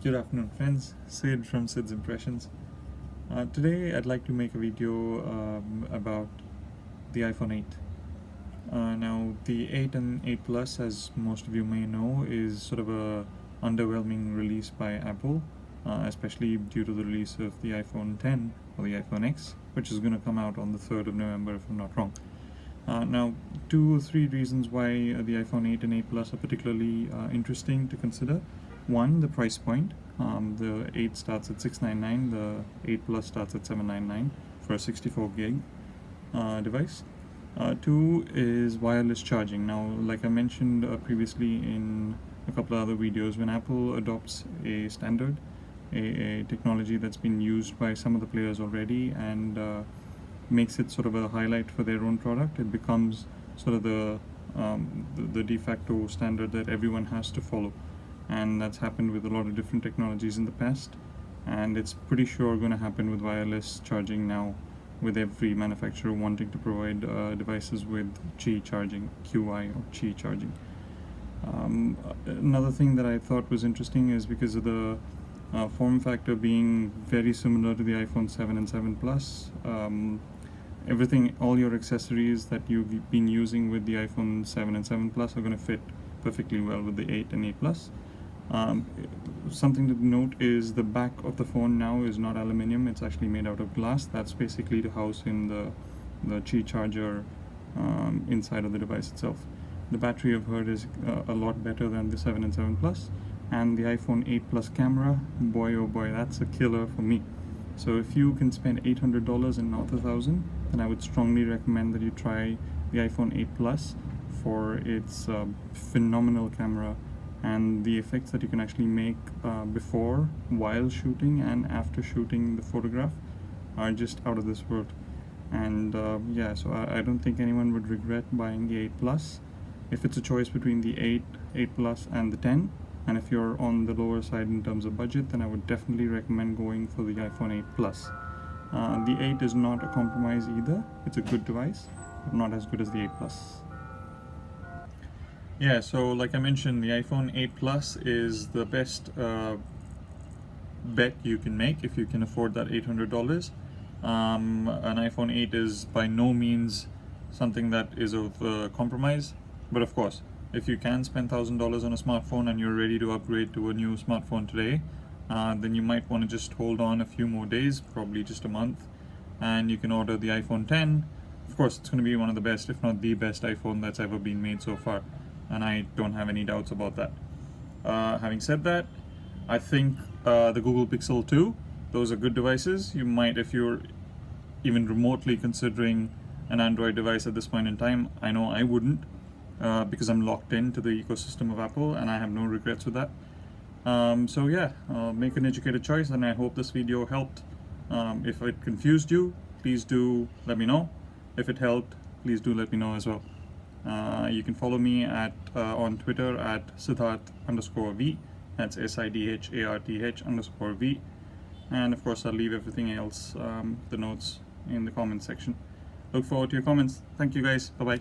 Good afternoon friends, Sid from Sid's Impressions. Today I'd like to make a video about the iPhone 8. Now the 8 and 8 Plus, as most of you may know, is sort of a underwhelming release by Apple, especially due to the release of the iPhone 10 or the iPhone X, which is going to come out on the 3rd of November if I'm not wrong. Now 2 or 3 reasons why the iPhone 8 and 8 Plus are particularly interesting to consider. One, the price point. The 8 starts at $699, the 8 Plus starts at $799 for a 64 gig device. 2 is wireless charging. Now, like I mentioned previously in a couple of other videos, when Apple adopts a standard, a technology that's been used by some of the players already and makes it sort of a highlight for their own product, it becomes sort of the de facto standard that everyone has to follow. And that's happened with a lot of different technologies in the past, and it's pretty sure going to happen with wireless charging now, with every manufacturer wanting to provide devices with Qi charging, QI or Qi charging. Another thing that I thought was interesting is because of the form factor being very similar to the iPhone 7 and 7 Plus, everything, all your accessories that you've been using with the iPhone 7 and 7 Plus are going to fit perfectly well with the 8 and 8 Plus. Something to note is the back of the phone now is not aluminium, it's actually made out of glass. That's basically to house in the Qi charger inside of the device itself. The battery, I've heard, is a lot better than the 7 and 7 Plus, and the iPhone 8 Plus camera, boy oh boy, that's a killer for me. So if you can spend $800 and not $1,000, then I would strongly recommend that you try the iPhone 8 Plus for its phenomenal camera, and the effects that you can actually make before, while shooting, and after shooting the photograph are just out of this world. And yeah, so I don't think anyone would regret buying the 8 Plus. If it's a choice between the 8 Plus and the 10, and if you're on the lower side in terms of budget, then I would definitely recommend going for the iPhone 8 Plus. The 8 is not a compromise either. It's a good device, but not as good as the 8 Plus. Yeah, so like I mentioned, the iPhone 8 Plus is the best bet you can make if you can afford that $800. An iPhone 8 is by no means something that is of compromise, but of course, if you can spend $1,000 on a smartphone and you're ready to upgrade to a new smartphone today, then you might want to just hold on a few more days, probably just a month, and you can order the iPhone 10. Of course, it's going to be one of the best, if not the best iPhone that's ever been made so far, and I don't have any doubts about that. Having said that, I think the Google Pixel 2, those are good devices. You might, if you're even remotely considering an Android device at this point in time, I know I wouldn't, because I'm locked into the ecosystem of Apple and I have no regrets with that. So yeah, make an educated choice, and I hope this video helped. If it confused you, please do let me know. If it helped, please do let me know as well. You can follow me on Twitter at Siddharth_V. That's SIDHARTH_V. And of course, I'll leave everything else, the notes, in the comments section. Look forward to your comments. Thank you guys. Bye bye.